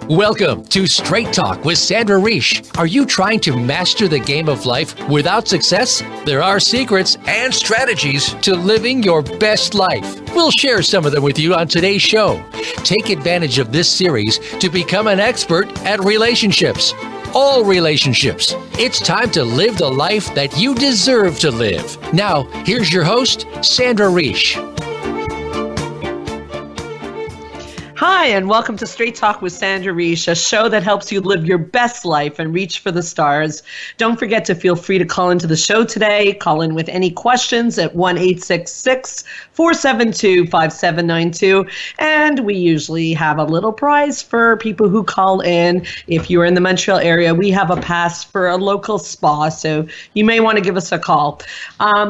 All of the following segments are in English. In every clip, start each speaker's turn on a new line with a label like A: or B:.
A: Welcome to Straight Talk with Sandra Reish. Are you trying to master the game of life without success? There are secrets and strategies to living your best life. We'll share some of them with you on today's show. Take advantage of this series to become an expert at relationships. All relationships. It's time to live the life that you deserve to live. Now, here's your host, Sandra Reish.
B: Hi, and welcome to Straight Talk with Sandra Reish, a show that helps you live your best life and reach for the stars. Don't forget to feel free to call into the show today. Call in with any questions at 1-866-472-5792. And we usually have a little prize for people who call in. If you're in the Montreal area, we have a pass for a local spa, so you may want to give us a call.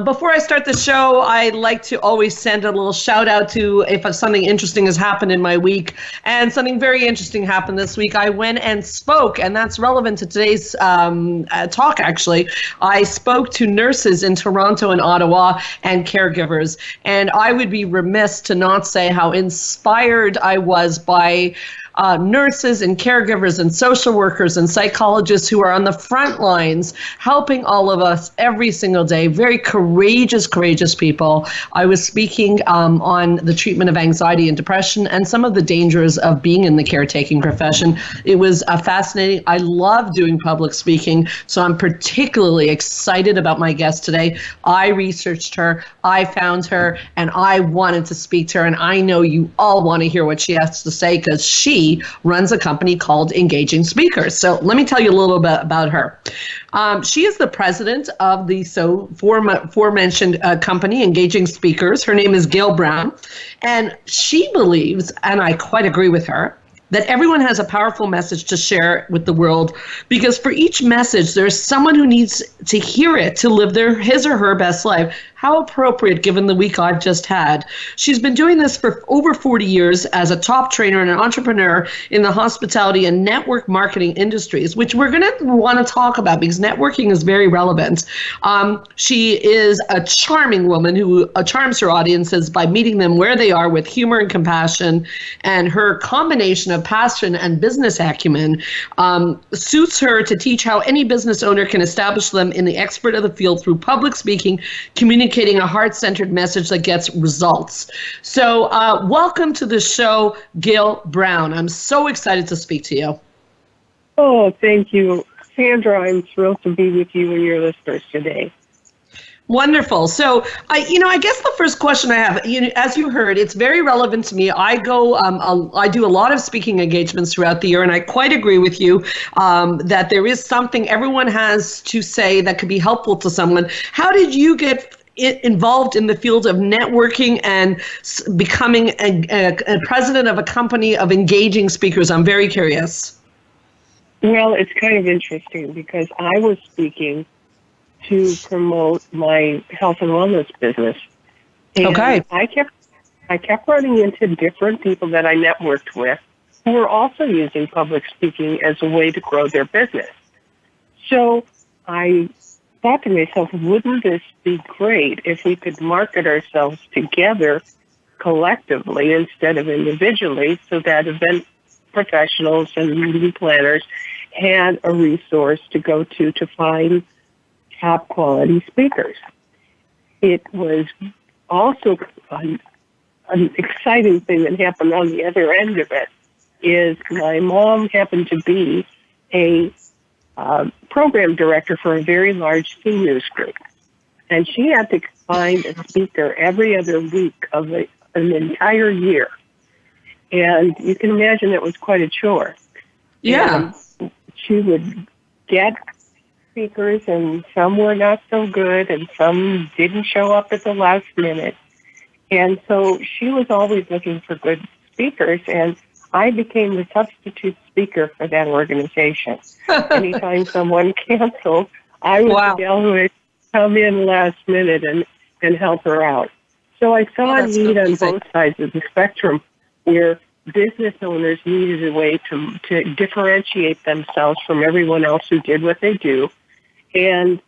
B: Before I start the show, I like to always send a little shout out to if something interesting has happened in my week. And something very interesting happened this week. I went and spoke, and that's relevant to today's talk, actually. I spoke to nurses in Toronto and Ottawa and caregivers, and I would be remiss to not say how inspired I was by nurses and caregivers and social workers and psychologists who are on the front lines helping all of us every single day. Very courageous people. I was speaking on the treatment of anxiety and depression and some of the dangers of being in the caretaking profession. It was fascinating. I love doing public speaking, so I'm particularly excited about my guest today. I researched her, I found her, and I wanted to speak to her, and I know you all want to hear what she has to say because she runs a company called Engaging Speakers. So let me tell you a little bit about her. She is the president of the aforementioned company, Engaging Speakers. Her name is Gail Brown, and she believes, and I quite agree with her, that everyone has a powerful message to share with the world, because for each message, there's someone who needs to hear it to live his or her best life. How appropriate given the week I've just had. She's been doing this for over 40 years as a top trainer and an entrepreneur in the hospitality and network marketing industries, which we're going to want to talk about because networking is very relevant. She is a charming woman who charms her audiences by meeting them where they are with humor and compassion, and her combination of passion and business acumen suits her to teach how any business owner can establish them in the expert of the field through public speaking, communicating a heart-centered message that gets results. So welcome to the show, Gail Brown. I'm so excited to speak to you.
C: Oh, thank you. Sandra, I'm thrilled to be with you and your listeners today.
B: Wonderful. So, I guess the first question I have, as you heard, it's very relevant to me. I do a lot of speaking engagements throughout the year, and I quite agree with you that there is something everyone has to say that could be helpful to someone. How did you get involved in the field of networking and becoming a president of a company of Engaging Speakers? I'm very curious.
C: Well, it's kind of interesting because I was speaking to promote my health and wellness business. And
B: okay.
C: I kept running into different people that I networked with who were also using public speaking as a way to grow their business. So I thought to myself, wouldn't this be great if we could market ourselves together collectively instead of individually, so that event professionals and meeting planners had a resource to go to find top quality speakers. It was also an exciting thing that happened on the other end of it is my mom happened to be a program director for a very large seniors group. And she had to find a speaker every other week of an entire year. And you can imagine it was quite a chore.
B: Yeah.
C: And she would get speakers, and some were not so good, and some didn't show up at the last minute. And so she was always looking for good speakers, and I became the substitute speaker for that organization. Anytime someone canceled, I was the gal who would come in last minute and help her out. So I saw a need on both sides of the spectrum where business owners needed a way to differentiate themselves from everyone else who did what they do, and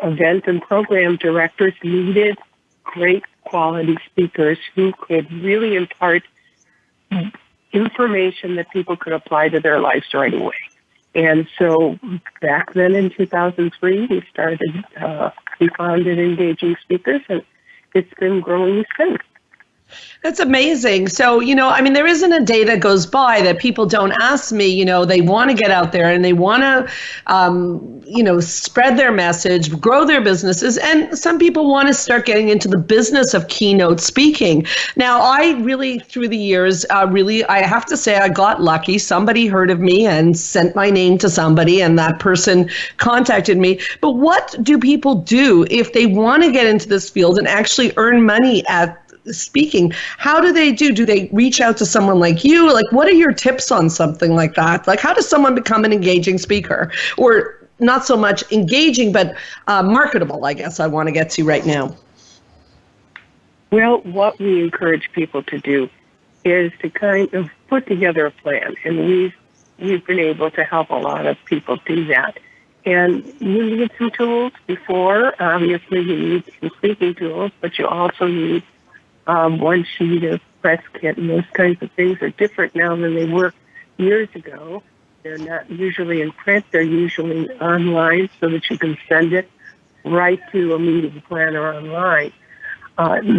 C: event and program directors needed great quality speakers who could really impart information that people could apply to their lives right away. And so back then in 2003, we founded Engaging Speakers, and it's been growing since.
B: That's amazing. So, I mean, there isn't a day that goes by that people don't ask me, they want to get out there and they want to, spread their message, grow their businesses. And some people want to start getting into the business of keynote speaking. Now, I really, through the years, I have to say I got lucky. Somebody heard of me and sent my name to somebody, and that person contacted me. But what do people do if they want to get into this field and actually earn money at speaking? How do they do? Do they reach out to someone like you? Like, what are your tips on something like that? Like, how does someone become an engaging speaker? Or not so much engaging, but marketable, I guess I want to get to right now.
C: Well, what we encourage people to do is to kind of put together a plan. And we've been able to help a lot of people do that. And you need some tools before. Obviously, you need some speaking tools, but you also need one sheet of press kit, and those kinds of things are different now than they were years ago. They're not usually in print. They're usually online so that you can send it right to a meeting planner online.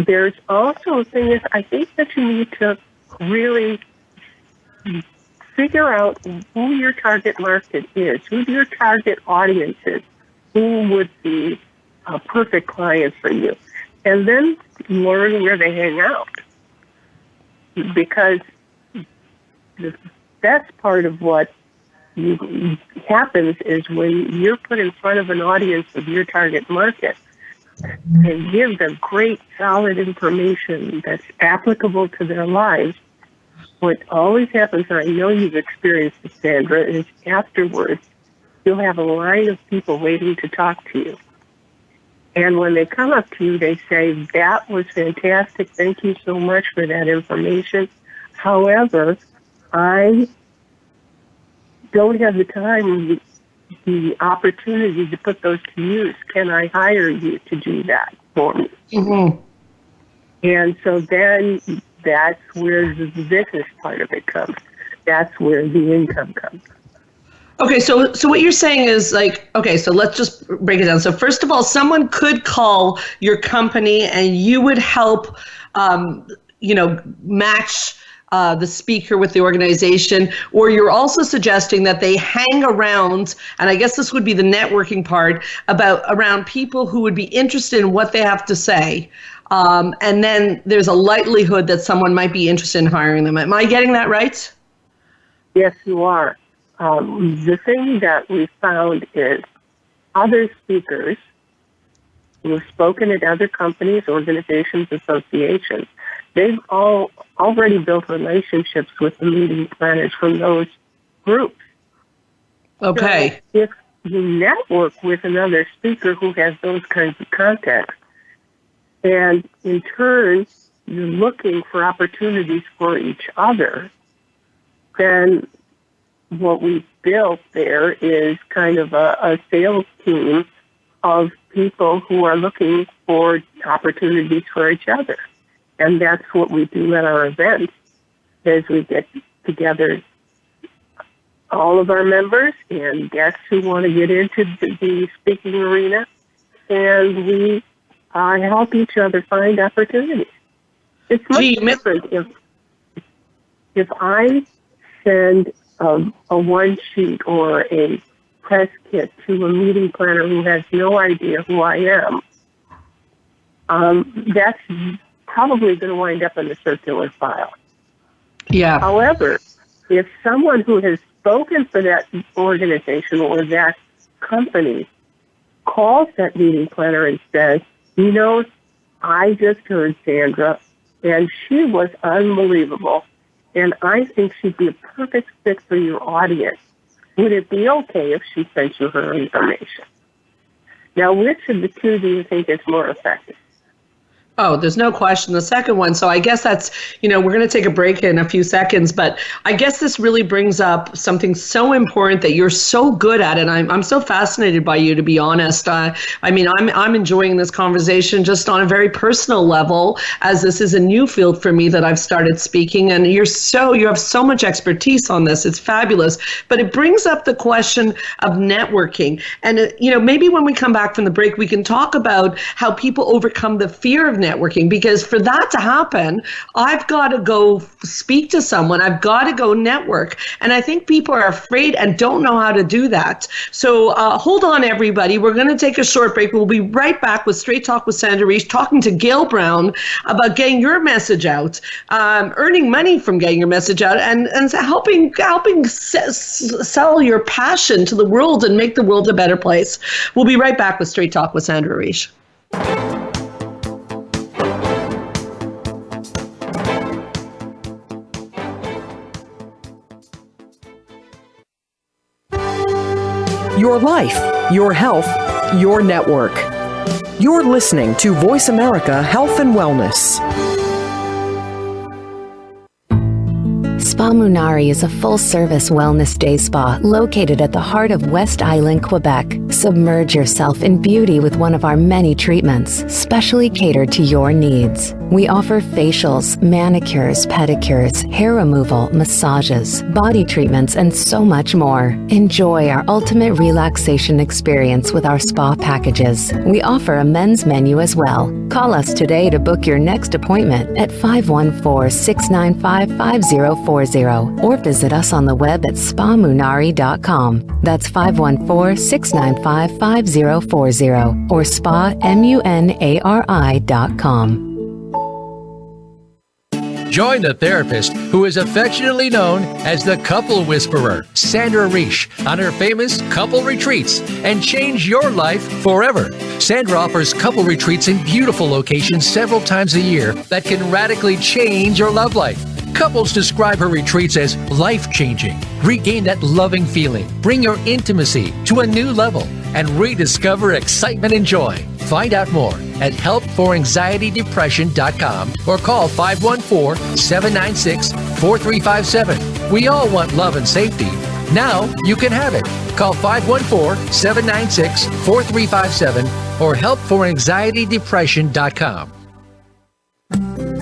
C: There's also a thing is I think that you need to really figure out who your target market is, who your target audience is, who would be a perfect client for you. And then learn where they hang out. Because that's part of what happens is when you're put in front of an audience of your target market and give them great, solid information that's applicable to their lives, what always happens, and I know you've experienced this, Sandra, is afterwards you'll have a line of people waiting to talk to you. And when they come up to you, they say, that was fantastic. Thank you so much for that information. However, I don't have the time, the opportunity to put those to use. Can I hire you to do that for me? Mm-hmm. And so then that's where the business part of it comes. That's where the income comes.
B: Okay, so what you're saying is like, okay, so let's just break it down. So first of all, someone could call your company and you would help, match the speaker with the organization, or you're also suggesting that they hang around, and I guess this would be the networking part, around people who would be interested in what they have to say. And then there's a likelihood that someone might be interested in hiring them. Am I getting that right?
C: Yes, you are. The thing that we found is other speakers who have spoken at other companies, organizations, associations, they've all already built relationships with the meeting planners from those groups.
B: Okay.
C: So if you network with another speaker who has those kinds of contacts, and in turn you're looking for opportunities for each other, then what we built there is kind of a sales team of people who are looking for opportunities for each other. And that's what we do at our events, is we get together all of our members and guests who want to get into the speaking arena, and we help each other find opportunities. It's much different if I send a one sheet or a press kit to a meeting planner who has no idea who I am. That's probably going to wind up in the circular file.
B: Yeah.
C: However, if someone who has spoken for that organization or that company calls that meeting planner and says, I just heard Sandra, and she was unbelievable, and I think she'd be a perfect fit for your audience. Would it be okay if she sent you her information? Now, which of the two do you think is more effective?
B: Oh, there's no question. The second one. So I guess that's, we're going to take a break in a few seconds, but I guess this really brings up something so important that you're so good at. And I'm so fascinated by you, to be honest. I'm enjoying this conversation just on a very personal level, as this is a new field for me that I've started speaking. And you have so much expertise on this. It's fabulous. But it brings up the question of networking. And, maybe when we come back from the break, we can talk about how people overcome the fear of networking, because for that to happen, I've got to go speak to someone. I've got to go network. And I think people are afraid and don't know how to do that. So hold on, everybody. We're going to take a short break. We'll be right back with Straight Talk with Sandra Reich, talking to Gail Brown about getting your message out, earning money from getting your message out, and helping sell your passion to the world and make the world a better place. We'll be right back with Straight Talk with Sandra Reich.
D: Your life, your health, your network. You're listening to Voice America Health and Wellness.
E: Spa Munari is a full-service wellness day spa located at the heart of West Island, Quebec. Submerge yourself in beauty with one of our many treatments, specially catered to your needs. We offer facials, manicures, pedicures, hair removal, massages, body treatments, and so much more. Enjoy our ultimate relaxation experience with our spa packages. We offer a men's menu as well. Call us today to book your next appointment at 514-695-5040 or visit us on the web at spamunari.com. That's 514-695-5040 or spamunari.com.
A: Join the therapist who is affectionately known as the Couple Whisperer, Sandra Reich, on her famous couple retreats, and change your life forever. Sandra offers couple retreats in beautiful locations several times a year that can radically change your love life. Couples describe her retreats as life-changing. Regain that loving feeling, bring your intimacy to a new level, and rediscover excitement and joy. Find out more at helpforanxietydepression.com or call 514-796-4357. We all want love and safety. Now you can have it. Call 514-796-4357 or helpforanxietydepression.com.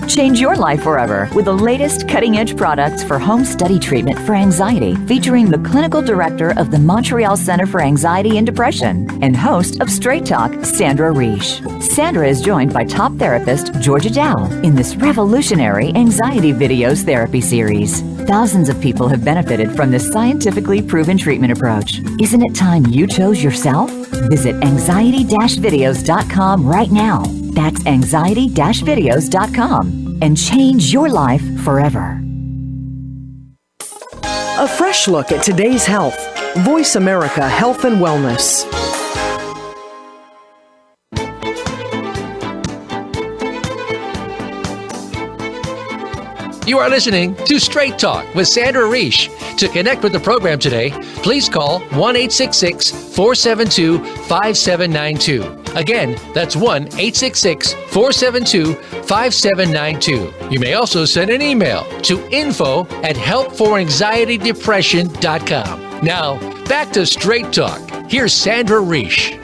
F: Change your life forever with the latest cutting-edge products for home study treatment for anxiety, featuring the clinical director of the Montreal Center for Anxiety and Depression and host of Straight Talk, Sandra Reich. Sandra is joined by top therapist Georgia Dow in this revolutionary anxiety videos therapy series. Thousands of people have benefited from this scientifically proven treatment approach. Isn't it time you chose yourself? Visit anxiety-videos.com right now. That's anxiety-videos.com and change your life forever.
D: A fresh look at today's health. Voice America Health and Wellness.
A: You are listening to Straight Talk with Sandra Reich. To connect with the program today, please call 1-866-472-5792. Again, that's 1-866-472-5792. You may also send an email to info@helpforanxietydepression.com. Now, back to Straight Talk. Here's Sandra Reich.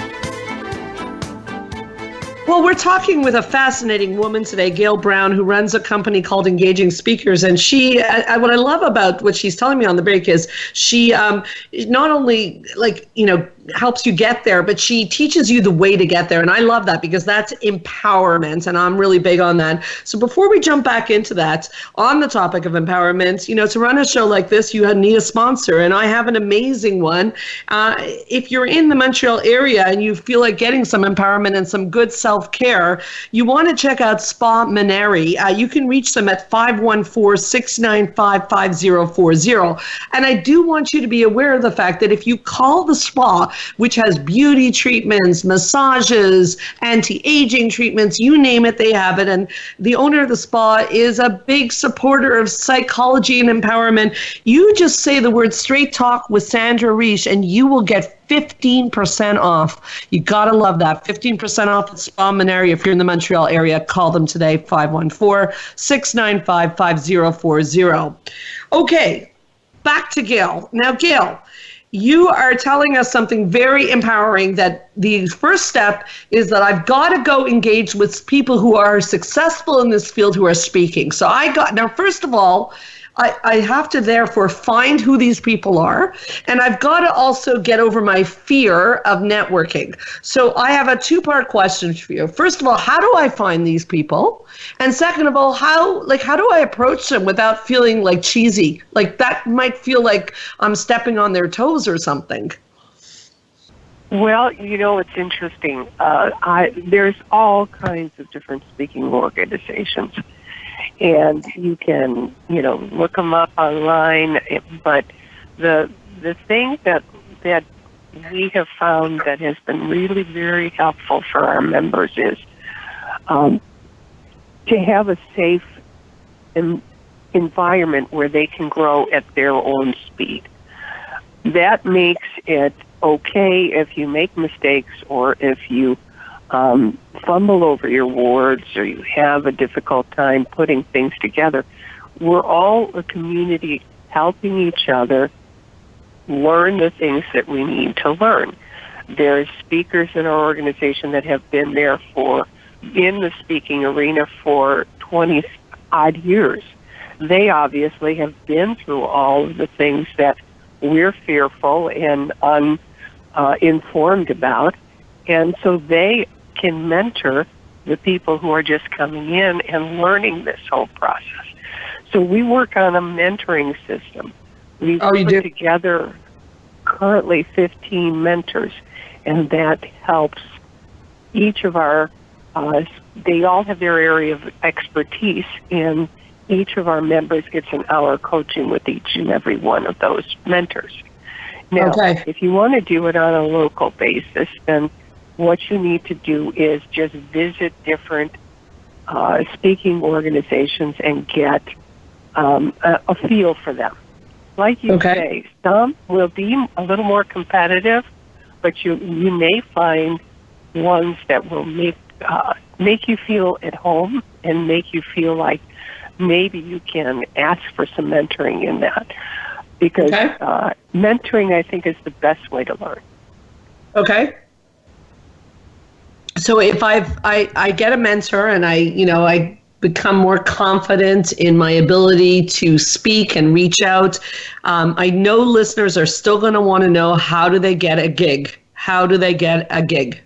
B: Well, we're talking with a fascinating woman today, Gail Brown, who runs a company called Engaging Speakers. And she, what I love about what she's telling me on the break is she not only helps you get there, but she teaches you the way to get there. And I love that because that's empowerment. And I'm really big on that. So before we jump back into that, on the topic of empowerment, to run a show like this, you need a sponsor. And I have an amazing one. If you're in the Montreal area and you feel like getting some empowerment and some good self-care, you want to check out Spa Munari. You can reach them at 514-695-5040. And I do want you to be aware of the fact that if you call the spa, which has beauty treatments, massages, anti-aging treatments, you name it, they have it. And the owner of the spa is a big supporter of psychology and empowerment. You just say the word Straight Talk with Sandra Reich and you will get 15% off. You gotta love that. 15% off at Spa Minari. If you're in the Montreal area, call them today, 514-695-5040. Okay, back to Gail. Now, Gail, you are telling us something very empowering, that the first step is that I've got to go engage with people who are successful in this field who are speaking. So now, first of all, I have to therefore find who these people are, and I've got to also get over my fear of networking. So I have a two-part question for you. First of all, how do I find these people? And second of all, how do I approach them without feeling like cheesy? Like that might feel like I'm stepping on their toes or something.
C: Well, it's interesting. There's all kinds of different speaking organizations. And you can, look them up online. But the thing that we have found that has been really very helpful for our members is to have a safe environment where they can grow at their own speed. That makes it okay if you make mistakes or if you fumble over your words or you have a difficult time putting things together. We're all a community helping each other learn the things that we need to learn. There's speakers in our organization that have been there in the speaking arena for 20-odd years. They obviously have been through all of the things that we're fearful and uninformed about, and so they can mentor the people who are just coming in and learning this whole process. So we work on a mentoring system. We've put together currently 15 mentors, and that helps each of our, they all have their area of expertise, and each of our members gets an hour coaching with each and every one of those mentors. Now, if you want to do it on a local basis, then what you need to do is just visit different speaking organizations and get a feel for them. Like you say, some will be a little more competitive, but you may find ones that will make you feel at home and make you feel like maybe you can ask for some mentoring in that. Because mentoring, I think, is the best way to learn.
B: Okay. So if I get a mentor and I become more confident in my ability to speak and reach out, I know listeners are still going to want to know, how do they get a gig? How do they get a gig?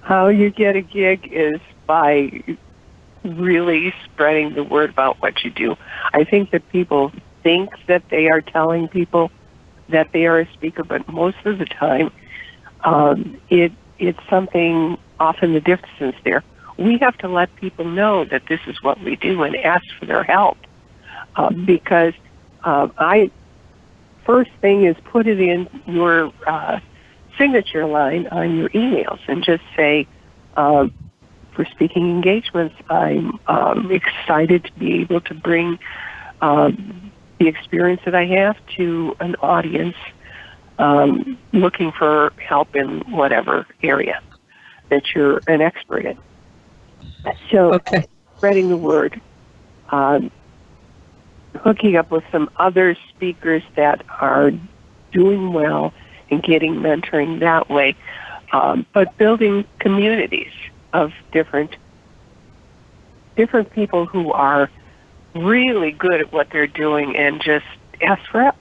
C: How you get a gig is by really spreading the word about what you do. I think that people think that they are telling people that they are a speaker, but most of the time it's something off in the distance there. We have to let people know that this is what we do and ask for their help. Because first thing is put it in your signature line on your emails and just say, for speaking engagements, I'm excited to be able to bring the experience that I have to an audience looking for help in whatever area that you're an expert in. So spreading the word, hooking up with some other speakers that are doing well and getting mentoring that way, but building communities of different people who are really good at what they're doing and just ask for help.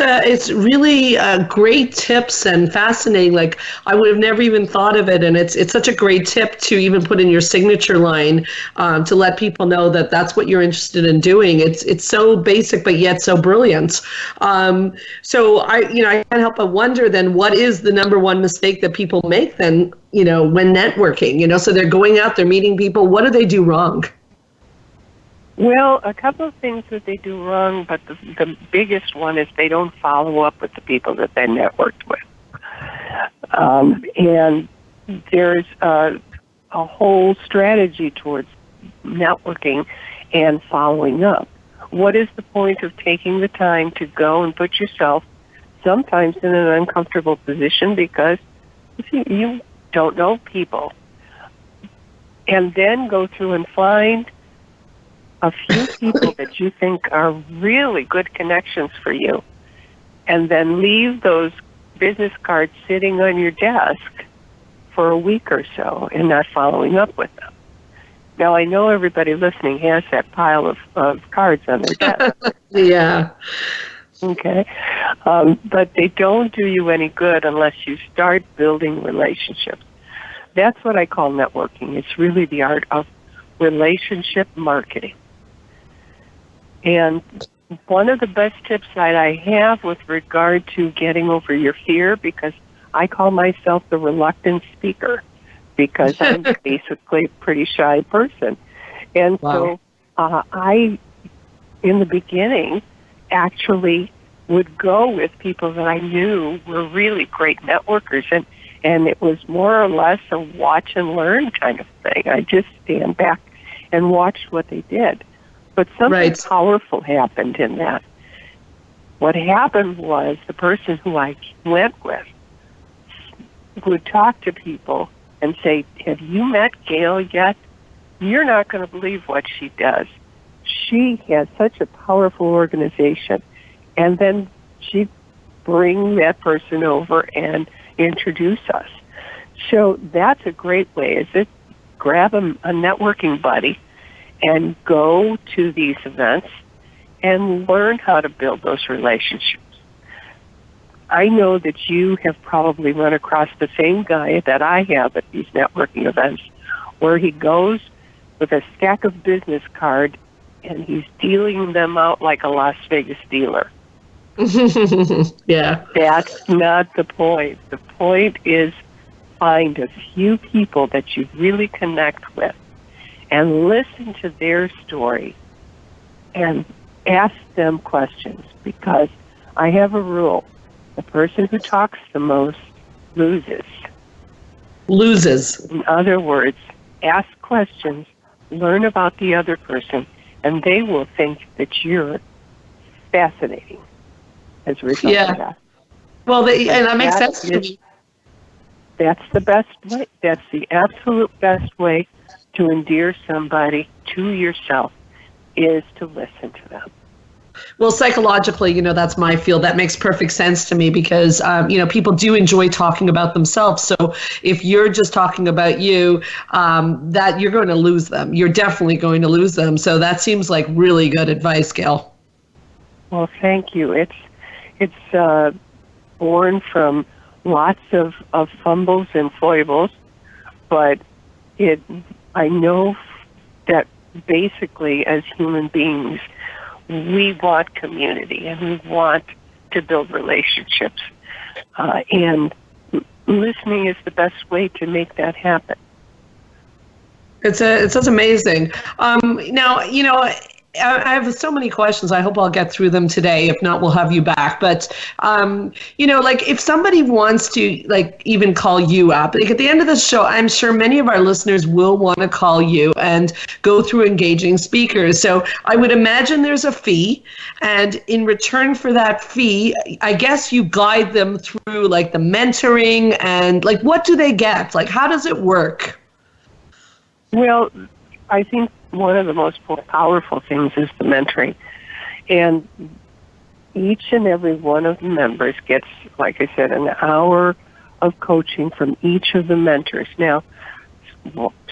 B: It's really great tips and fascinating. Like, I would have never even thought of it, and it's such a great tip to even put in your signature line to let people know that that's what you're interested in doing. It's so basic but yet so brilliant. So I can't help but wonder then, what is the number one mistake that people make then, when networking? So they're going out, they're meeting people. What do they do wrong?
C: Well, a couple of things that they do wrong, but the biggest one is they don't follow up with the people that they networked with. And there's a whole strategy towards networking and following up. What is the point of taking the time to go and put yourself sometimes in an uncomfortable position because you don't know people, and then go through and find a few people that you think are really good connections for you, and then leave those business cards sitting on your desk for a week or so and not following up with them. Now, I know everybody listening has that pile of cards on their desk.
B: Yeah.
C: Okay. But they don't do you any good unless you start building relationships. That's what I call networking. It's really the art of relationship marketing. And one of the best tips that I have with regard to getting over your fear, because I call myself the reluctant speaker, because I'm basically a pretty shy person. And so I, in the beginning, actually would go with people that I knew were really great networkers, and it was more or less a watch and learn kind of thing. I just stand back and watched what they did. But something powerful happened in that. What happened was the person who I went with would talk to people and say, "Have you met Gail yet? You're not going to believe what she does. She has such a powerful organization." And then she'd bring that person over and introduce us. So that's a great way, is it? Grab a networking buddy and go to these events and learn how to build those relationships. I know that you have probably run across the same guy that I have at these networking events, where he goes with a stack of business cards and he's dealing them out like a Las Vegas dealer.
B: Yeah.
C: That's not the point. The point is find a few people that you really connect with and listen to their story and ask them questions, because I have a rule. The person who talks the most loses.
B: Loses.
C: In other words, ask questions, learn about the other person, and they will think that you're fascinating as a result of that.
B: Well, and that makes sense to me.
C: That's the best way. That's the absolute best way to endear somebody to yourself, is to listen to them.
B: Well, psychologically, that's my field. That makes perfect sense to me because, people do enjoy talking about themselves. So if you're just talking about you, that you're going to lose them. You're definitely going to lose them. So that seems like really good advice, Gail.
C: Well, thank you. It's born from lots of fumbles and foibles, but I know that basically as human beings, we want community and we want to build relationships. And listening is the best way to make that happen.
B: It's amazing. Now, I have so many questions. I hope I'll get through them today. If not, we'll have you back. But, if somebody wants to, even call you up, at the end of the show, I'm sure many of our listeners will want to call you and go through engaging speakers. So I would imagine there's a fee. And in return for that fee, I guess you guide them through, the mentoring and, what do they get? How does it work?
C: Well, I think one of the most powerful things is the mentoring. And each and every one of the members gets, like I said, an hour of coaching from each of the mentors. Now,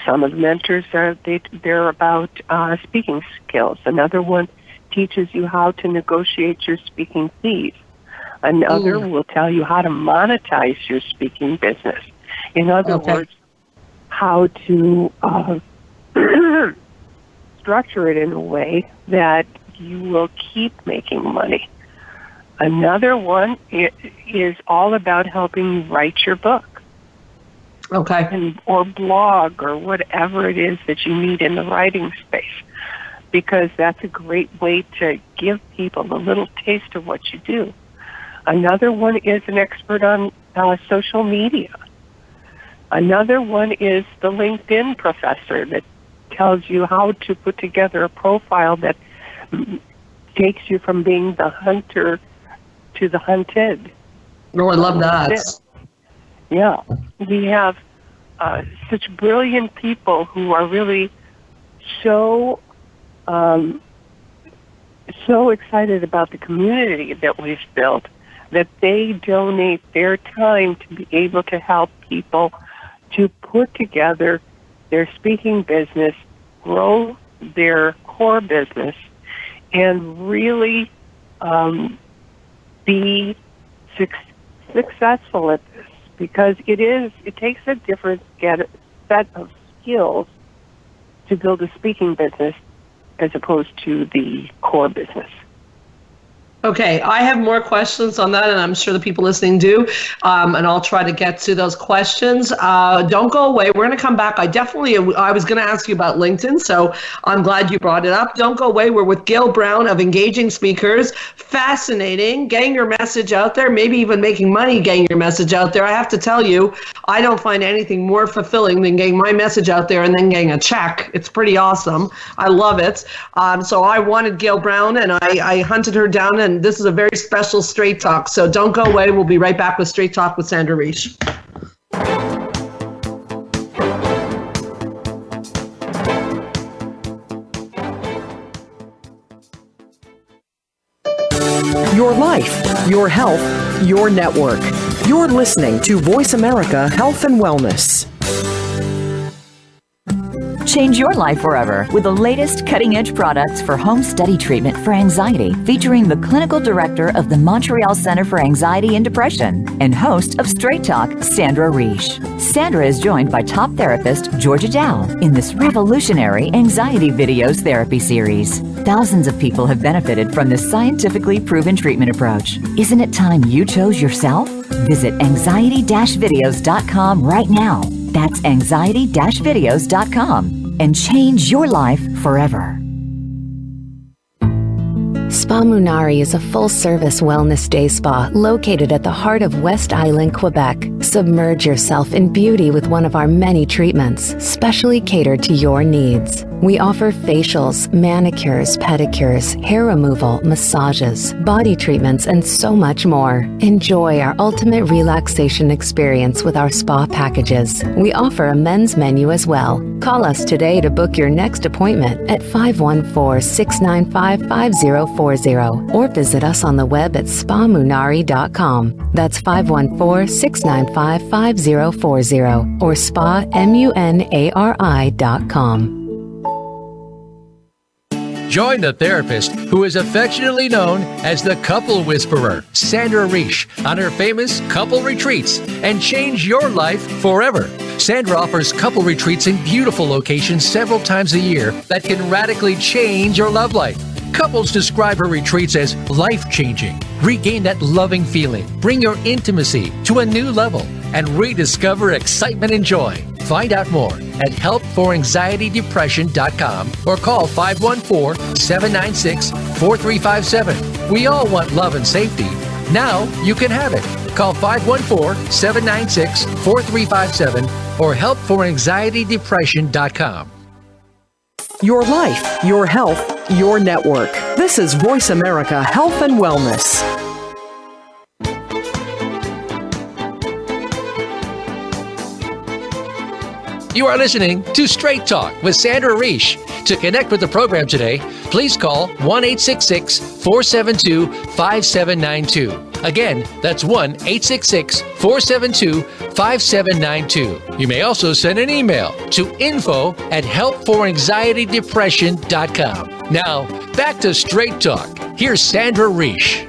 C: some of the mentors they're about speaking skills. Another one teaches you how to negotiate your speaking fees. Another will tell you how to monetize your speaking business. In other words, how to structure it in a way that you will keep making money. Another one is all about helping you write your book.
B: Okay.
C: Or blog or whatever it is that you need in the writing space. because that's a great way to give people a little taste of what you do. Another one is an expert on social media. Another one is the LinkedIn professor that tells you how to put together a profile that takes you from being the hunter to the hunted.
B: Oh, I love that.
C: Yeah. We have such brilliant people who are really so excited about the community that we've built that they donate their time to be able to help people to put together their speaking business, grow their core business, and really be successful at this, because it takes a different set of skills to build a speaking business as opposed to the core business.
B: Okay, I have more questions on that, and I'm sure the people listening do, and I'll try to get to those questions. Don't go away. We're going to come back. I was going to ask you about LinkedIn, so I'm glad you brought it up. Don't go away. We're with Gail Brown of Engaging Speakers. Fascinating, getting your message out there, maybe even making money getting your message out there. I have to tell you, I don't find anything more fulfilling than getting my message out there and then getting a check. It's pretty awesome. I love it. So I wanted Gail Brown, and I hunted her down, and this is a very special Straight Talk. So don't go away. We'll be right back with Straight Talk with Sandra Reish.
D: Your life, your health, your network. You're listening to Voice America Health and Wellness.
F: Change your life forever with the latest cutting-edge products for home study treatment for anxiety, featuring the clinical director of the Montreal Center for Anxiety and Depression and host of Straight Talk, Sandra Reish. Sandra is joined by top therapist Georgia Dow in this revolutionary anxiety videos therapy series. Thousands of people have benefited from this scientifically proven treatment approach. Isn't it time you chose yourself? Visit anxiety-videos.com right now. That's anxiety-videos.com and change your life forever.
E: Spa Munari is a full-service wellness day spa located at the heart of West Island, Quebec. Submerge yourself in beauty with one of our many treatments, specially catered to your needs. We offer facials, manicures, pedicures, hair removal, massages, body treatments, and so much more. Enjoy our ultimate relaxation experience with our spa packages. We offer a men's menu as well. Call us today to book your next appointment at 514-695-5040 or visit us on the web at spamunari.com. That's 514-695-5040 or spamunari.com.
A: Join the therapist who is affectionately known as the Couple Whisperer, Sandra Reish, on her famous couple retreats and change your life forever. Sandra offers couple retreats in beautiful locations several times a year that can radically change your love life. Couples describe her retreats as life-changing. Regain that loving feeling, bring your intimacy to a new level, and rediscover excitement and joy. Find out more at helpforanxietydepression.com or call 514-796-4357. We all want love and safety. Now you can have it. Call 514-796-4357 or helpforanxietydepression.com.
D: Your life, your health, your network. This is Voice America Health and Wellness.
A: You are listening to Straight Talk with Sandra Reish. To connect with the program today, please call 1-866-472-5792. Again, that's 1-866-472-5792. You may also send an email to info@helpforanxietydepression.com. Now, back to Straight Talk. Here's Sandra Reish.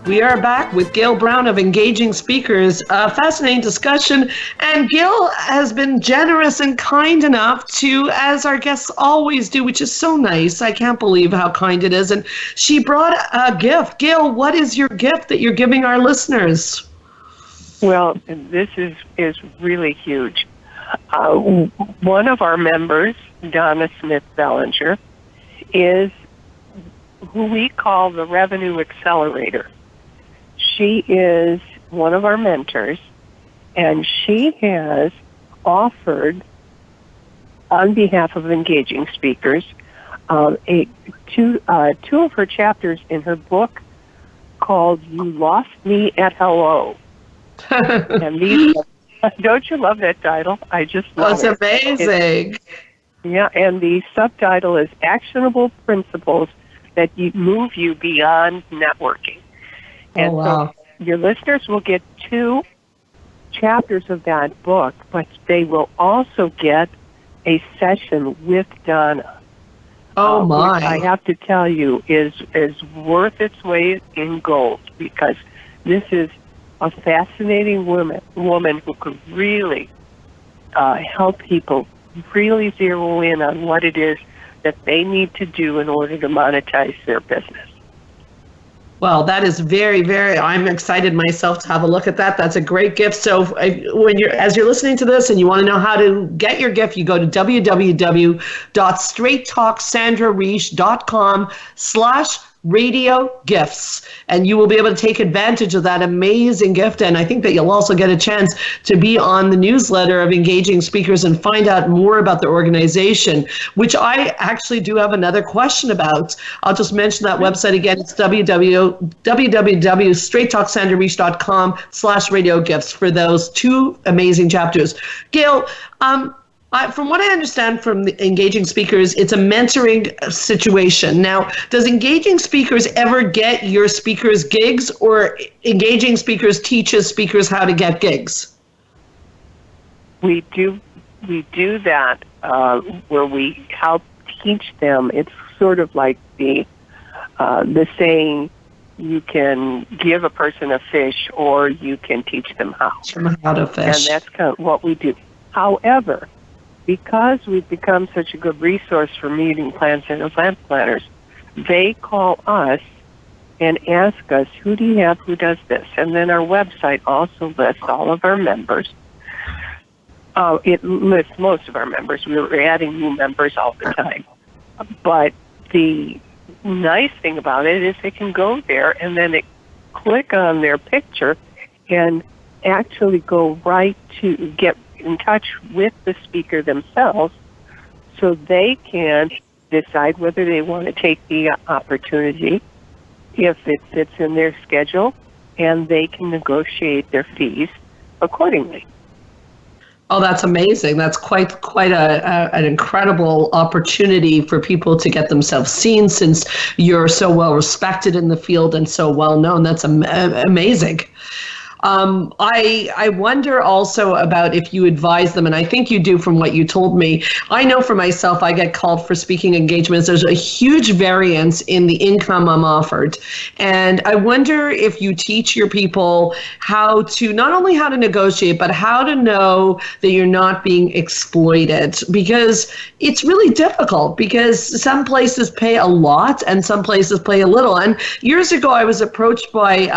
B: We are back with Gail Brown of Engaging Speakers. A fascinating discussion. And Gail has been generous and kind enough to, as our guests always do, which is so nice. I can't believe how kind it is. And she brought a gift. Gail, what is your gift that you're giving our listeners?
C: Well, this is really huge. One of our members, Donna Smith Bellinger, is who we call the Revenue Accelerator. She is one of our mentors, and she has offered, on behalf of engaging speakers, two of her chapters in her book called "You Lost Me at Hello." And these, don't you love that title? I just love it.
B: That's amazing.
C: Yeah, and the subtitle is "Actionable Principles That Move You Beyond Networking." And
B: wow.
C: So your listeners will get 2 chapters of that book, but they will also get a session with Donna.
B: Oh, my.
C: Which I have to tell you is worth its weight in gold, because this is a fascinating woman who could really help people really zero in on what it is that they need to do in order to monetize their business.
B: Well, that is very, very, I'm excited myself to have a look at that. That's a great gift. So as you're listening to this and you want to know how to get your gift, you go to www.straighttalksandrareish.com/radio gifts, and you will be able to take advantage of that amazing gift. And I think that you'll also get a chance to be on the newsletter of engaging speakers and find out more about the organization, which I actually do have another question about. I'll just mention that website again. It's www.straighttalksandrareish.com/radio gifts for those 2 amazing chapters. Gail, from what I understand from the engaging speakers, it's a mentoring situation. Now, does engaging speakers ever get your speakers gigs, or engaging speakers teaches speakers how to get gigs?
C: We do that where we help teach them. It's sort of like the saying, you can give a person a fish or you can teach them how.
B: How to fish.
C: And that's kind of what we do. However, because we've become such a good resource for meeting plans and event planners, they call us and ask us, who do you have who does this? And then our website also lists all of our members. It lists most of our members. We're adding new members all the time. But the nice thing about it is they can go there and then click on their picture and actually go right to get in touch with the speaker themselves, so they can decide whether they want to take the opportunity, if it fits in their schedule, and they can negotiate their fees accordingly.
B: Oh, that's amazing. That's quite an incredible opportunity for people to get themselves seen, since you're so well respected in the field and so well known. That's amazing. I wonder also about if you advise them, and I think you do from what you told me. I know for myself, I get called for speaking engagements. There's a huge variance in the income I'm offered. And I wonder if you teach your people how to, not only how to negotiate, but how to know that you're not being exploited, because it's really difficult, because some places pay a lot and some places pay a little. And years ago, I was approached by,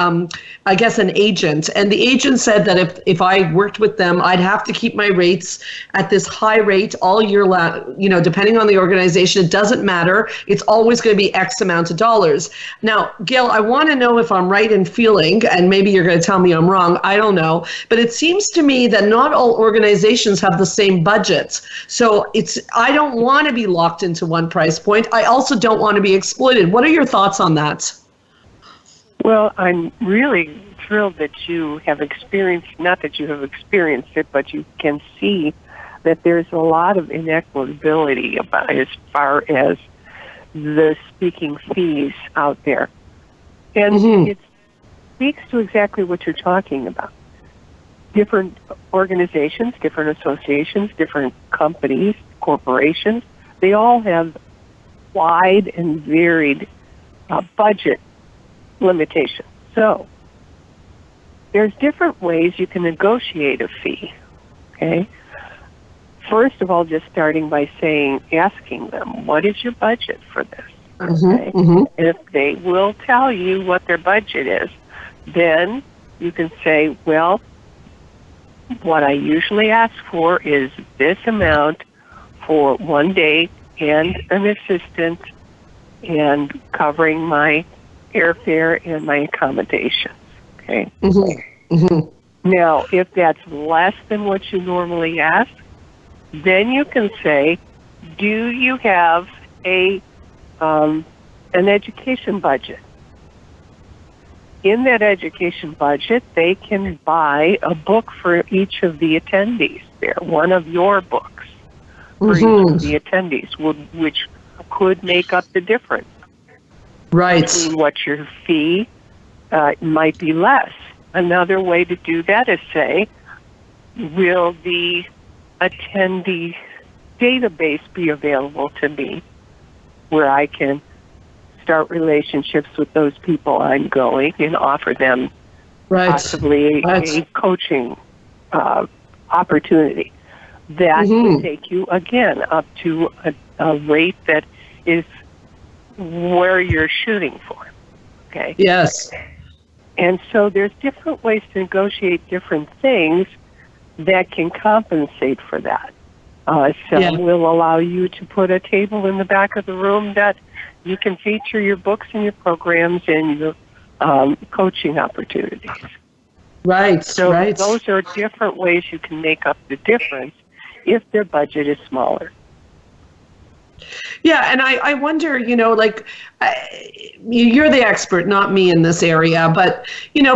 B: I guess, an agent, and the agent said that if I worked with them, I'd have to keep my rates at this high rate all year long, depending on the organization. It doesn't matter. It's always going to be X amount of dollars. Now, Gail, I want to know if I'm right in feeling, and maybe you're going to tell me I'm wrong, I don't know, but it seems to me that not all organizations have the same budgets. So I don't want to be locked into one price point. I also don't want to be exploited. What are your thoughts on that?
C: Well, I'm really thrilled that you have experienced, not that you have experienced it, but you can see that there's a lot of inequitability about as far as the speaking fees out there. And it speaks to exactly what you're talking about. Different organizations, different associations, different companies, corporations, they all have wide and varied budget limitations. So there's different ways you can negotiate a fee, okay? First of all, just starting by asking them, what is your budget for this? Okay? And if they will tell you what their budget is, then you can say, well, what I usually ask for is this amount for 1 day and an assistant and covering my airfare and my accommodations. Okay.
B: Mm-hmm. Mm-hmm.
C: Now, if that's less than what you normally ask, then you can say, do you have an education budget? In that education budget, they can buy a book for each of the attendees there, one of your books for each of the attendees, which could make up the difference.
B: Right.
C: Between what your fee might be less. Another way to do that is say, will the attendee database be available to me where I can start relationships with those people I'm going and offer them possibly a coaching opportunity. That would take you, again, up to a rate that is where you're shooting for. Okay?
B: Yes.
C: And so there's different ways to negotiate different things that can compensate for that. Some will allow you to put a table in the back of the room that you can feature your books and your programs and your coaching opportunities.
B: Right,
C: so those are different ways you can make up the difference if their budget is smaller.
B: Yeah, and I wonder, like, you're the expert, not me in this area, but,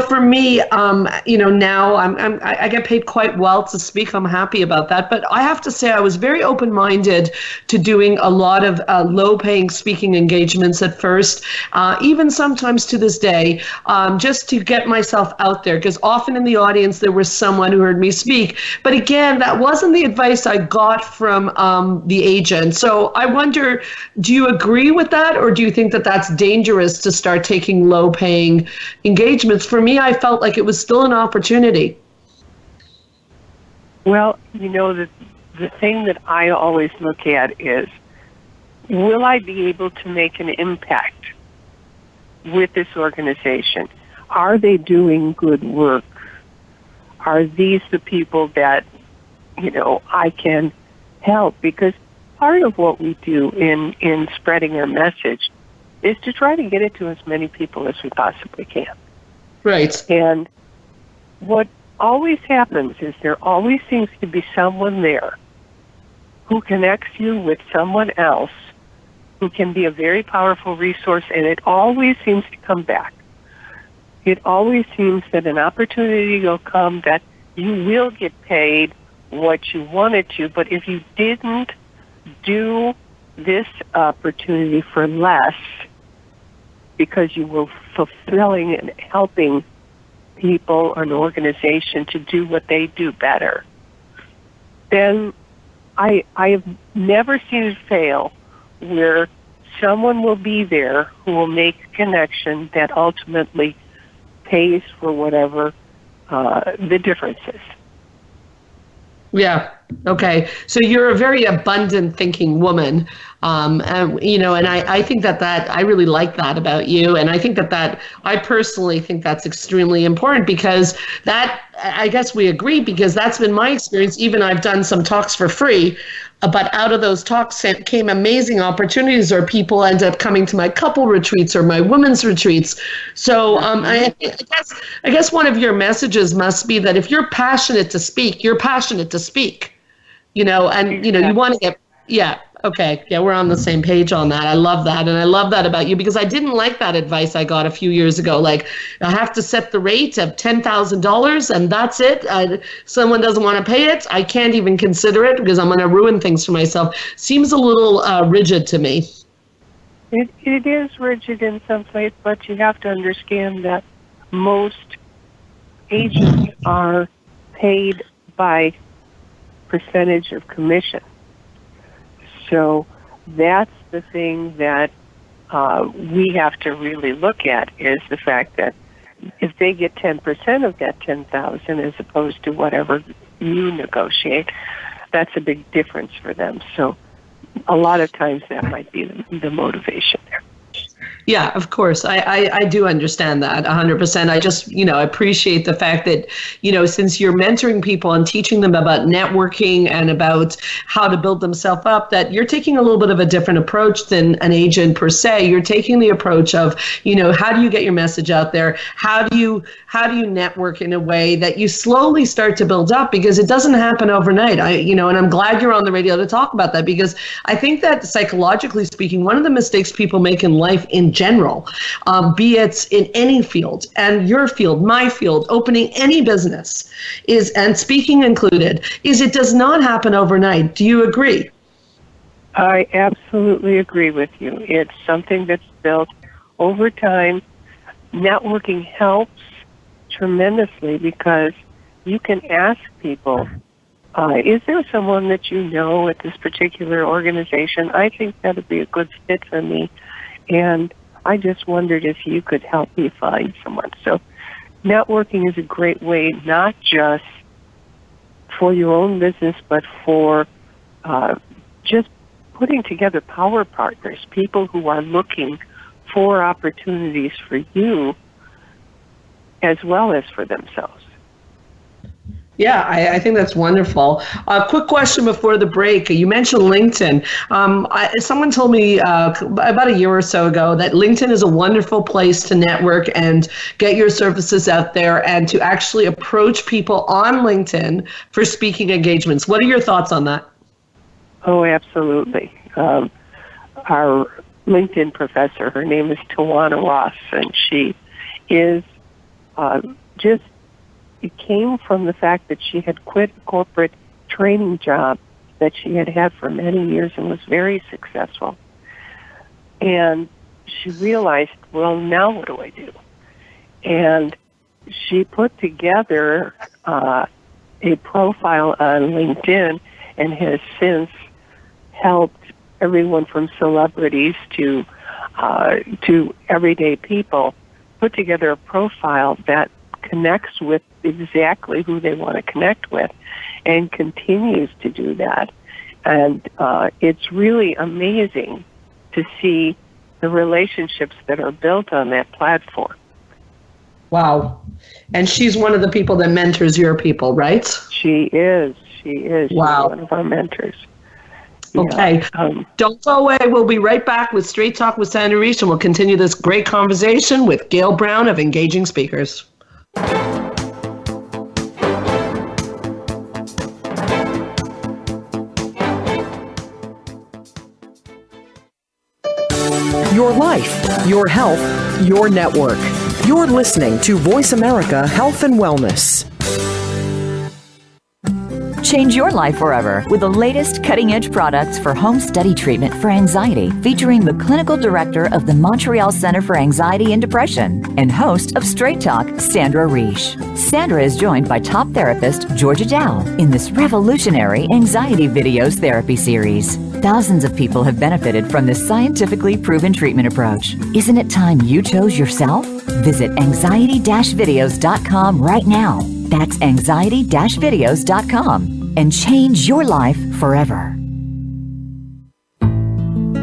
B: for me, now I get paid quite well to speak. I'm happy about that. But I have to say I was very open-minded to doing a lot of low-paying speaking engagements at first, even sometimes to this day, just to get myself out there, because often in the audience there was someone who heard me speak. But again, that wasn't the advice I got from the agent. So I wonder, do you agree with that, or do you think that that's dangerous to start taking low-paying engagements? For me, I felt like it was still an opportunity.
C: Well, the thing that I always look at is, will I be able to make an impact with this organization? Are they doing good work? Are these the people that, I can help? Because part of what we do in spreading our message is to try to get it to as many people as we possibly can.
B: Right.
C: And what always happens is there always seems to be someone there who connects you with someone else who can be a very powerful resource, and it always seems to come back. It always seems that an opportunity will come that you will get paid what you wanted to, but if you didn't do this opportunity for less because you were fulfilling and helping people or an organization to do what they do better, then I have never seen it fail where someone will be there who will make a connection that ultimately pays for whatever the difference is.
B: Yeah. Okay. So you're a very abundant thinking woman. And I think that I really like that about you. And I think that I personally think that's extremely important, because that, I guess we agree, because that's been my experience. Even I've done some talks for free, but out of those talks came amazing opportunities, or people end up coming to my couple retreats or my women's retreats. So I guess one of your messages must be that if you're passionate to speak, you're passionate to speak, and, you want to get, okay. Yeah, we're on the same page on that. I love that. And I love that about you, because I didn't like that advice I got a few years ago. Like, I have to set the rate of $10,000 and that's it. Someone doesn't want to pay it, I can't even consider it because I'm going to ruin things for myself. Seems a little rigid to me.
C: It is rigid in some ways, but you have to understand that most agents are paid by percentage of commission. So that's the thing that we have to really look at, is the fact that if they get 10% of that $10,000 as opposed to whatever you negotiate, that's a big difference for them. So a lot of times that might be the motivation there.
B: Yeah, of course. I do understand that 100%. I just, appreciate the fact that, since you're mentoring people and teaching them about networking and about how to build themselves up, that you're taking a little bit of a different approach than an agent per se. You're taking the approach of, how do you get your message out there? How do you network in a way that you slowly start to build up, because it doesn't happen overnight. And I'm glad you're on the radio to talk about that, because I think that psychologically speaking, one of the mistakes people make in life in general, be it in any field, and your field, my field, opening any business is, and speaking included, is it does not happen overnight. Do you agree?
C: I absolutely agree with you. It's something that's built over time. Networking helps tremendously because you can ask people, is there someone that you know at this particular organization? I think that would be a good fit for me. And I just wondered if you could help me find someone. So networking is a great way, not just for your own business, but for just putting together power partners, people who are looking for opportunities for you as well as for themselves.
B: Yeah, I think that's wonderful. Quick question before the break. You mentioned LinkedIn. Someone told me about a year or so ago that LinkedIn is a wonderful place to network and get your services out there and to actually approach people on LinkedIn for speaking engagements. What are your thoughts on that?
C: Oh, absolutely. Our LinkedIn professor, her name is Tawana Ross, and she is it came from the fact that she had quit a corporate training job that she had had for many years and was very successful. And she realized, well, now what do I do? And she put together a profile on LinkedIn and has since helped everyone from celebrities to everyday people put together a profile that connects with exactly who they want to connect with and continues to do that. And it's really amazing to see the relationships that are built on that platform.
B: Wow. And she's one of the people that mentors your people, right? She
C: is.
B: Wow.
C: She's one of our mentors.
B: Okay. Don't go away. We'll be right back with Straight Talk with Sandra Reish, and we'll continue this great conversation with Gail Brown of Engaging Speakers.
D: Your life, your health, your network. You're listening to Voice America Health and Wellness.
F: Change your life forever with the latest cutting-edge products for home study treatment for anxiety, featuring the clinical director of the Montreal Center for Anxiety and Depression and host of Straight Talk, Sandra Reish. Sandra is joined by top therapist Georgia Dow in this revolutionary anxiety videos therapy series. Thousands of people have benefited from this scientifically proven treatment approach. Isn't it time you chose yourself? Visit anxiety-videos.com right now. That's anxiety-videos.com and change your life forever.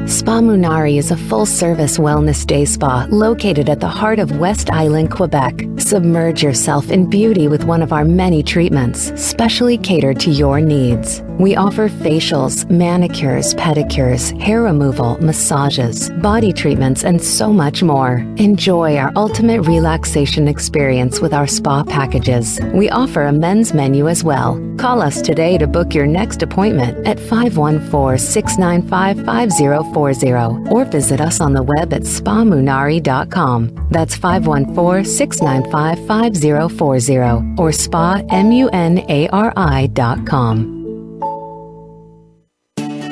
E: Spa Munari is a full-service wellness day spa located at the heart of West Island, Quebec. Submerge yourself in beauty with one of our many treatments, specially catered to your needs. We offer facials, manicures, pedicures, hair removal, massages, body treatments, and so much more. Enjoy our ultimate relaxation experience with our spa packages. We offer a men's menu as well. Call us today to book your next appointment at 514-695-5040 or visit us on the web at spamunari.com. That's 514-695-5040 or spamunari.com.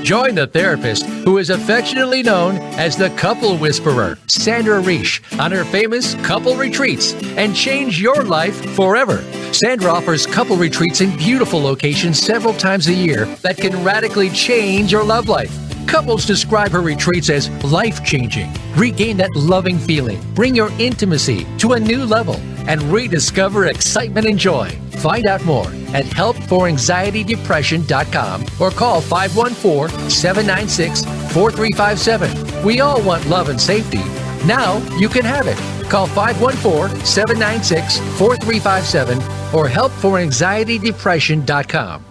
A: Join the therapist who is affectionately known as the Couple Whisperer, Sandra Reish, on her famous couple retreats and change your life forever. Sandra offers couple retreats in beautiful locations several times a year that can radically change your love life. Couples describe her retreats as life-changing. Regain that loving feeling, bring your intimacy to a new level, and rediscover excitement and joy. Find out more at helpforanxietydepression.com or call 514-796-4357. We all want love and safety. Now you can have it. Call 514-796-4357 or helpforanxietydepression.com.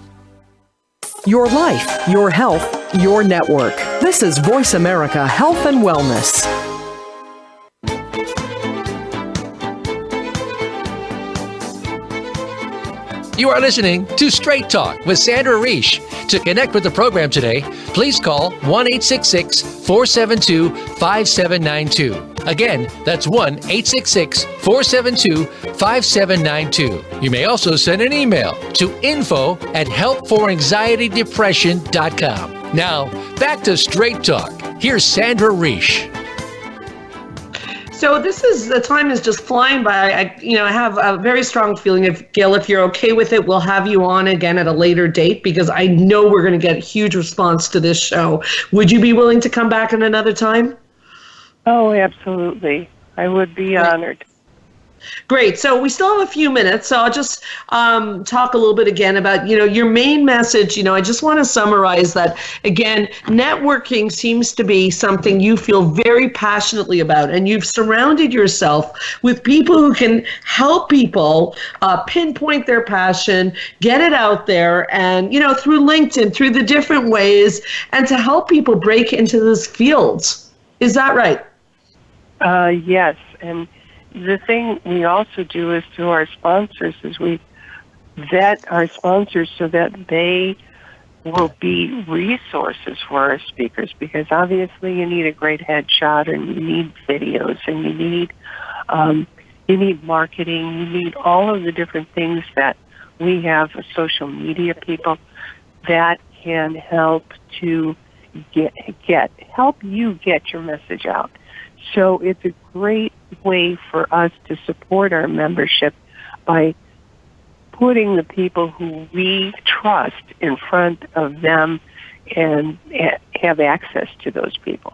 D: Your life, your health, your network. This is Voice America Health and Wellness.
A: You are listening to Straight Talk with Sandra Reish. To connect with the program today, please call 1-866-472-5792. Again, that's 1-866-472-5792. You may also send an email to info@helpforanxietydepression.com. Now, back to Straight Talk. Here's Sandra Reish.
B: So the time is just flying by. I have a very strong feeling, Gail, if you're okay with it, we'll have you on again at a later date because I know we're going to get a huge response to this show. Would you be willing to come back at another time?
C: Oh, absolutely. I would be honored.
B: Great. So we still have a few minutes. So I'll just talk a little bit again about, your main message. I just want to summarize that, again, networking seems to be something you feel very passionately about. And you've surrounded yourself with people who can help people pinpoint their passion, get it out there, and, through LinkedIn, through the different ways, and to help people break into these fields. Is that right?
C: Yes. And the thing we also do is through our sponsors is we vet our sponsors so that they will be resources for our speakers, because obviously you need a great headshot and you need videos and you need marketing, you need all of the different things that we have as social media people that can help to help you get your message out. So it's a great way for us to support our membership by putting the people who we trust in front of them and have access to those people.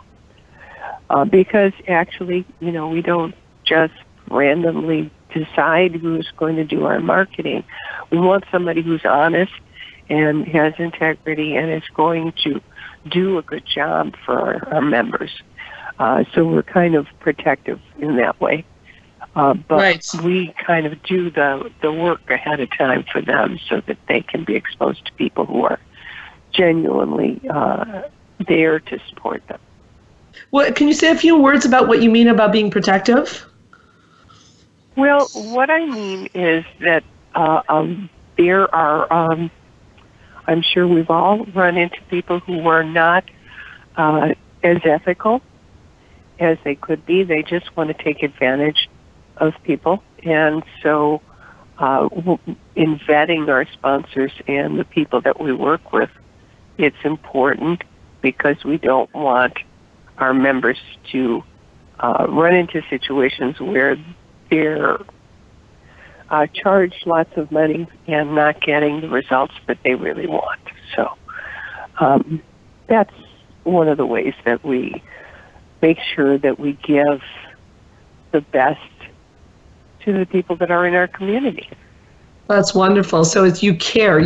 C: Because actually, we don't just randomly decide who's going to do our marketing. We want somebody who's honest and has integrity and is going to do a good job for our members. So we're kind of protective in that way. But
B: right.
C: We kind of do the work ahead of time for them so that they can be exposed to people who are genuinely there to support them.
B: Well, can you say a few words about what you mean about being protective?
C: Well, what I mean is that there are, I'm sure we've all run into people who are not as ethical as they could be. They just want to take advantage of people. And so in vetting our sponsors and the people that we work with, it's important because we don't want our members to run into situations where they're charged lots of money and not getting the results that they really want. So that's one of the ways that we make sure that we give the best to the people that are in our community.
B: That's wonderful. So you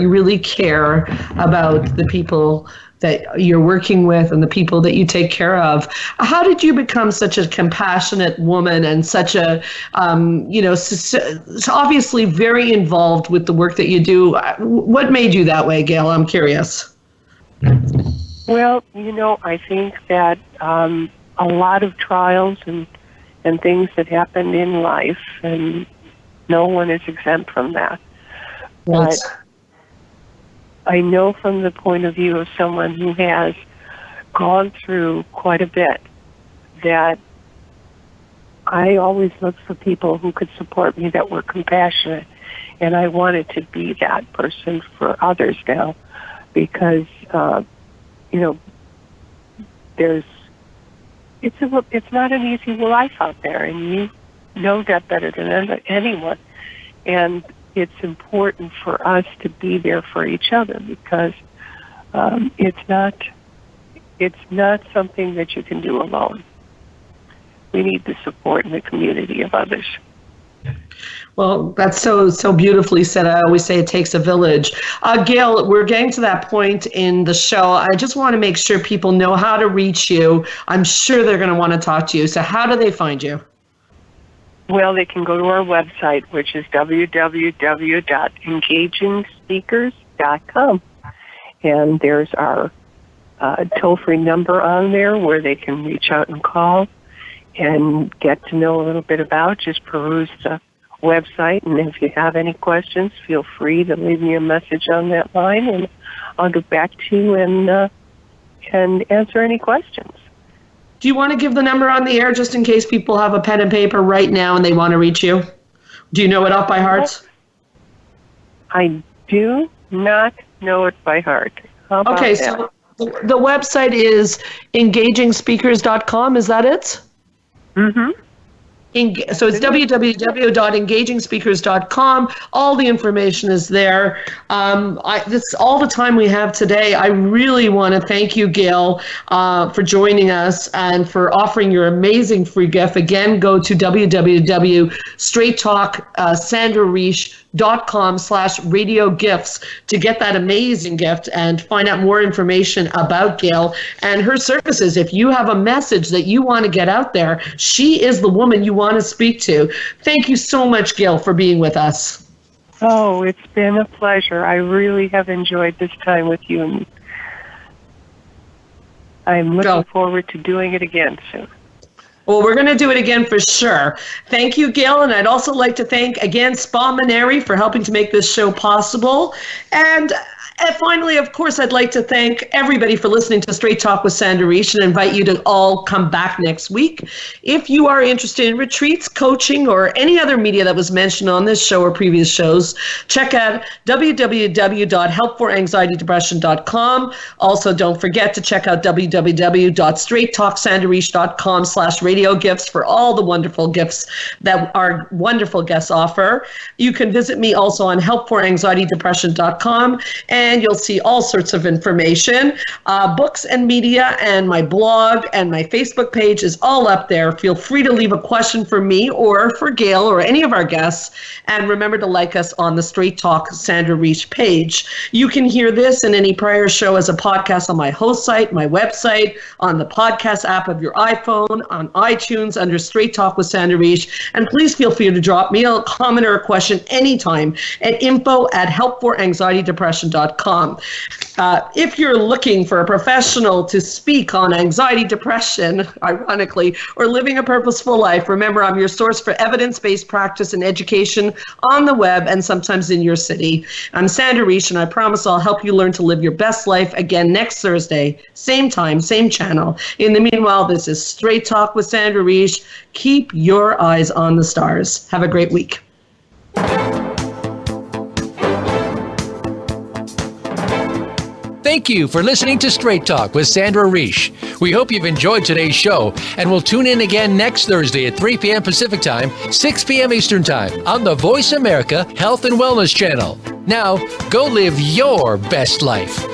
B: really care about the people that you're working with and the people that you take care of. How did you become such a compassionate woman and such a, obviously very involved with the work that you do? What made you that way, Gail? I'm curious.
C: Well, I think that a lot of trials and things that happen in life, and no one is exempt from that.
B: Right.
C: But I know from the point of view of someone who has gone through quite a bit that I always looked for people who could support me that were compassionate, and I wanted to be that person for others now because, it's not an easy life out there, and you know that better than anyone. And it's important for us to be there for each other because it's not something that you can do alone. We need the support and the community of others.
B: Well, that's so beautifully said. I always say it takes a village. Gail, we're getting to that point in the show. I just want to make sure people know how to reach you. I'm sure they're going to want to talk to you. So how do they find you?
C: Well, they can go to our website, which is www.engagingspeakers.com. And there's our toll-free number on there where they can reach out and call and get to know a little bit about. Just peruse the website, and if you have any questions, feel free to leave me a message on that line, and I'll get back to you and answer any questions.
B: Do you want to give the number on the air just in case people have a pen and paper right now and they want to reach you? Do you know it off by heart?
C: I do not know it by heart. How about that?
B: So the website is engagingspeakers.com. Is that it?
C: Mm-hmm.
B: So it's www.engagingspeakers.com. All the information is there. This is all the time we have today. I really want to thank you, Gail, for joining us and for offering your amazing free gift. Again, go to www.straighttalksandrareish.com/radio gifts to get that amazing gift and find out more information about Gail and her services. If you have a message that you want to get out there, she is the woman you want to speak to. Thank you so much, Gail, for being with us.
C: Oh, it's been a pleasure. I really have enjoyed this time with you, and I'm looking forward to doing it again soon.
B: Well, we're going to do it again for sure. Thank you, Gail. And I'd also like to thank, again, Spa Maneri for helping to make this show possible. And finally, of course, I'd like to thank everybody for listening to Straight Talk with Sandra Reish and invite you to all come back next week. If you are interested in retreats, coaching, or any other media that was mentioned on this show or previous shows, check out www.helpforanxietydepression.com. Also, don't forget to check out www.straighttalksandrareish.com/radio gifts for all the wonderful gifts that our wonderful guests offer. You can visit me also on helpforanxietydepression.com, and you'll see all sorts of information, books and media, and my blog and my Facebook page is all up there. Feel free to leave a question for me or for Gail or any of our guests. And remember to like us on the Straight Talk Sandra Reish page. You can hear this and any prior show as a podcast on my host site, my website, on the podcast app of your iPhone, on iTunes under Straight Talk with Sandra Reish. And please feel free to drop me a comment or a question anytime at info@helpforanxietydepression.com. If you're looking for a professional to speak on anxiety, depression, ironically, or living a purposeful life, remember I'm your source for evidence-based practice and education on the web and sometimes in your city. I'm Sandra Reish, and I promise I'll help you learn to live your best life again next Thursday, same time, same channel. In the meanwhile, this is Straight Talk with Sandra Reish. Keep your eyes on the stars. Have a great week.
A: Thank you for listening to Straight Talk with Sandra Reish. We hope you've enjoyed today's show, and we'll tune in again next Thursday at 3 p.m. Pacific Time, 6 p.m. Eastern Time on the Voice America Health and Wellness Channel. Now, go live your best life.